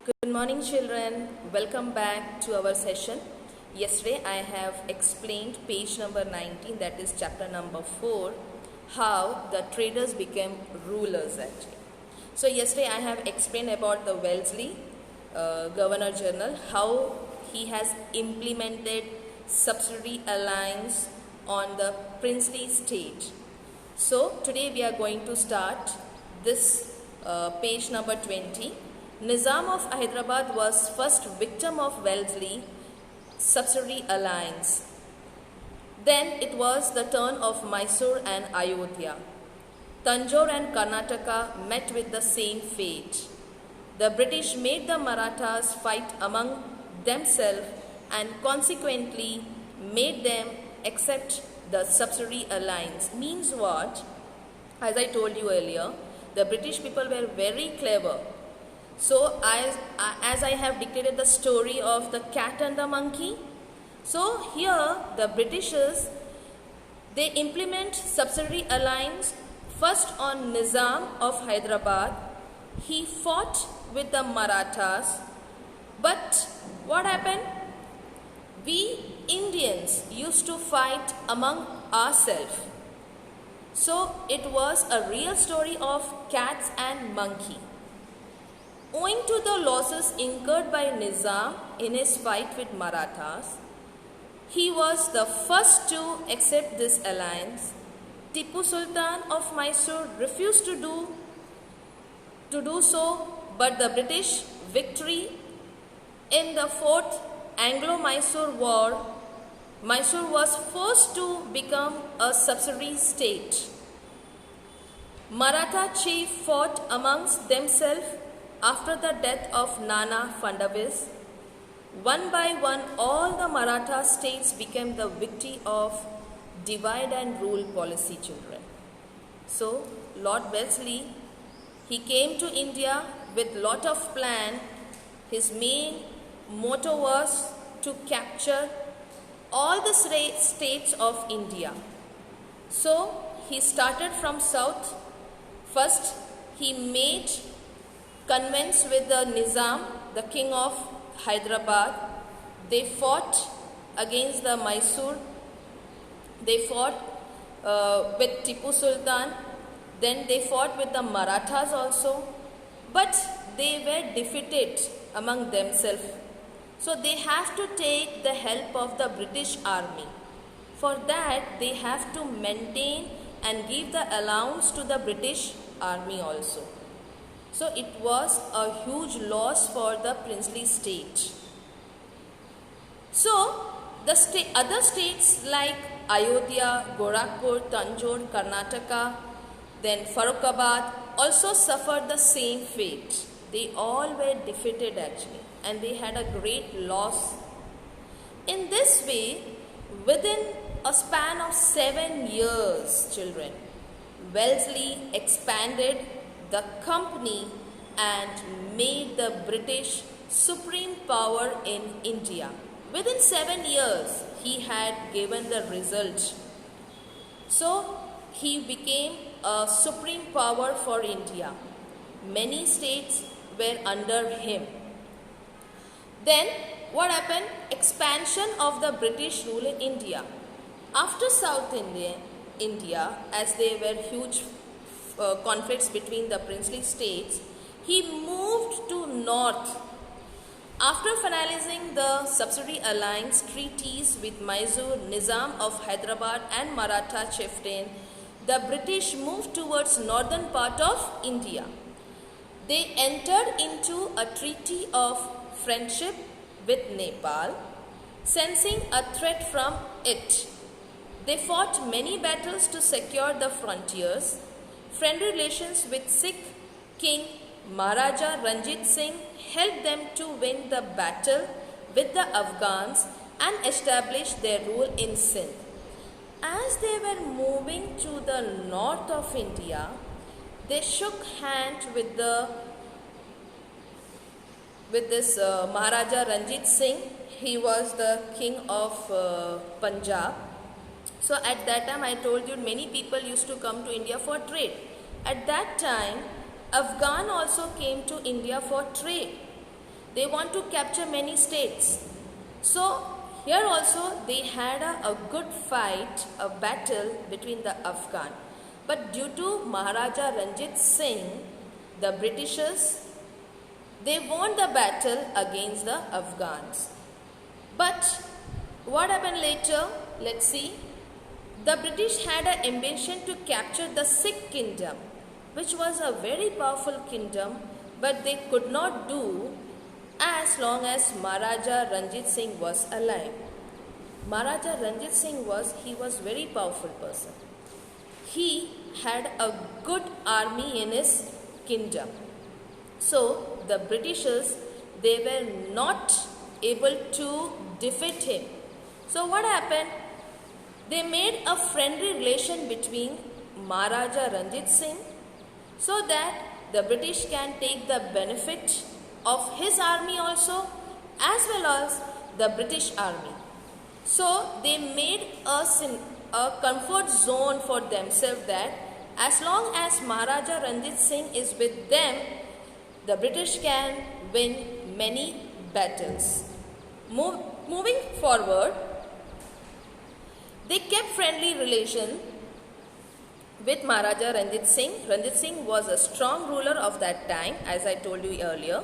Good morning, children. Welcome back to our session. Yesterday, I have explained page number 19, that is chapter number 4, how the traders became rulers actually. So, yesterday, I have explained about the Wellesley Governor General, how he has implemented subsidiary alliance on the princely state. So, today we are going to start this page number 20. Nizam of Hyderabad was first victim of Wellesley subsidiary alliance. Then it was the turn of Mysore and Ayodhya. Tanjore and Karnataka met with the same fate. The British made the Marathas fight among themselves and consequently made them accept the subsidiary alliance. Means what? As I told you earlier, the British people were very clever. So, as I have dictated the story of the cat and the monkey, so here the Britishers, they implement subsidiary alliance first on Nizam of Hyderabad. He fought with the Marathas, but what happened? We Indians used to fight among ourselves. So, it was a real story of cats and monkey. Owing to the losses incurred by Nizam in his fight with Marathas, he was the first to accept this alliance. Tipu Sultan of Mysore refused to do so, but the British victory in the Fourth Anglo-Mysore War, Mysore was forced to become a subsidiary state. Maratha chief fought amongst themselves after the death of Nana Fadnavis. One by one, all the Maratha states became the victim of divide and rule policy, children. So, Lord Wellesley, he came to India with lot of plan. His main motto was to capture all the states of India. So, he started from south. First, he made convents with the Nizam, the king of Hyderabad. They fought against the Mysore. They fought with Tipu Sultan. Then they fought with the Marathas also. But they were defeated among themselves. So they have to take the help of the British army. For that, they have to maintain and give the allowance to the British army also. So it was a huge loss for the princely state. So the other states like Ayodhya, Gorakhpur, Tanjore, Karnataka, then Farrukhabad also suffered the same fate. They all were defeated actually, and they had a great loss. In this way, within a span of 7 years, children, Wellesley expanded the company and made the British supreme power in India. Within 7 years, he had given the result. So, he became a supreme power for India. Many states were under him. Then, what happened? Expansion of the British rule in India. After South India, as there were huge conflicts between the princely states, he moved to north. After finalizing the subsidiary alliance treaties with Mysore, Nizam of Hyderabad and Maratha chieftain, the British moved towards northern part of India. They entered into a treaty of friendship with Nepal, sensing a threat from it. They fought many battles to secure the frontiers. Friendly relations with Sikh King Maharaja Ranjit Singh helped them to win the battle with the Afghans and establish their rule in Sindh. As they were moving to the north of India, they shook hands with this Maharaja Ranjit Singh. He was the king of Punjab. So at that time, I told you, many people used to come to India for trade. At that time, Afghan also came to India for trade. They want to capture many states. So here also they had a good fight, a battle between the Afghan. But due to Maharaja Ranjit Singh, the Britishers, they won the battle against the Afghans. But what happened later? Let's see. The British had an ambition to capture the Sikh kingdom, which was a very powerful kingdom, but they could not do as long as Maharaja Ranjit Singh was alive. Maharaja Ranjit Singh was very powerful person. He had a good army in his kingdom. So the Britishers, they were not able to defeat him. So what happened? They made a friendly relation between Maharaja Ranjit Singh so that the British can take the benefit of his army also as well as the British army. So they made a comfort zone for themselves that as long as Maharaja Ranjit Singh is with them, the British can win many battles. Moving forward, they kept friendly relation with Maharaja Ranjit Singh. Ranjit Singh was a strong ruler of that time, as I told you earlier.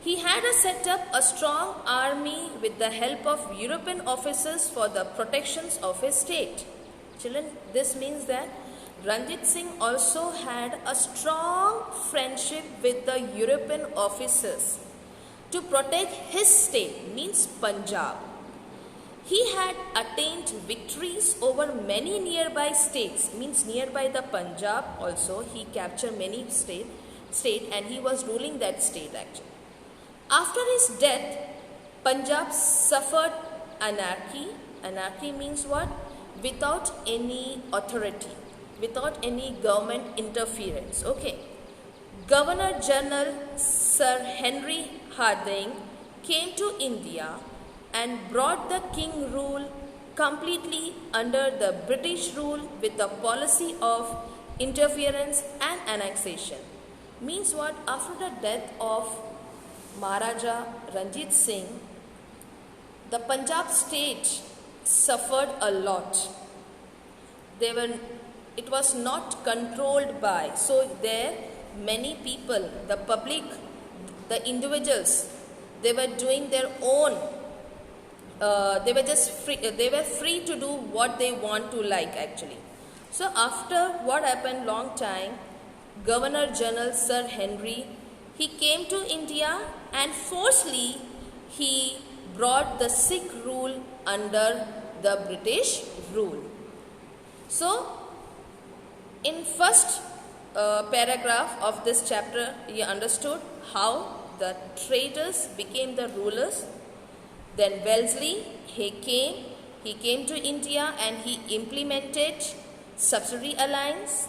He had set up a strong army with the help of European officers for the protections of his state. Children, this means that Ranjit Singh also had a strong friendship with the European officers to protect his state, means Punjab. He had attained victories over many nearby states, means nearby the Punjab also. He captured many state and he was ruling that state actually. After his death, Punjab suffered anarchy. Anarchy means what? Without any authority, without any government interference. Okay. Governor General Sir Henry Hardinge came to India and brought the king rule completely under the British rule with the policy of interference and annexation. Means what? After the death of Maharaja Ranjit Singh, the Punjab state suffered a lot. It was not controlled by, so there many people, the public, the individuals, they were doing their own, they were free to do what they want to like actually. So after what happened long time, Governor General Sir Henry, he came to India and forcefully he brought the Sikh rule under the British rule. So in first paragraph of this chapter, you understood how the traders became the rulers. Then Wellesley, he came to India and he implemented subsidiary alliance.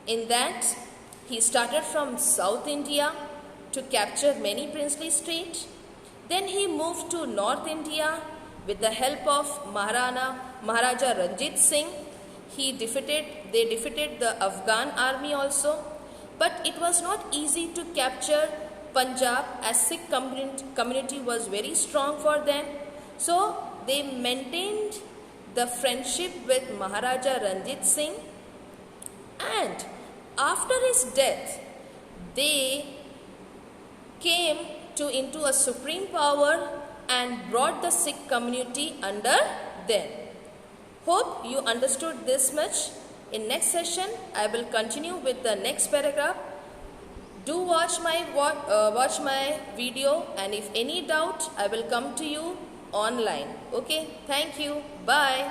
In that, he started from South India to capture many princely states. Then he moved to North India with the help of Maharaja Ranjit Singh. They defeated the Afghan army also. But it was not easy to capture Punjab as Sikh community was very strong for them. So they maintained the friendship with Maharaja Ranjit Singh, and after his death they came into a supreme power and brought the Sikh community under them. Hope you understood this much. In next session I will continue with the next paragraph. Do watch my video, and if any doubt I will come to you online. Okay, thank you. Bye.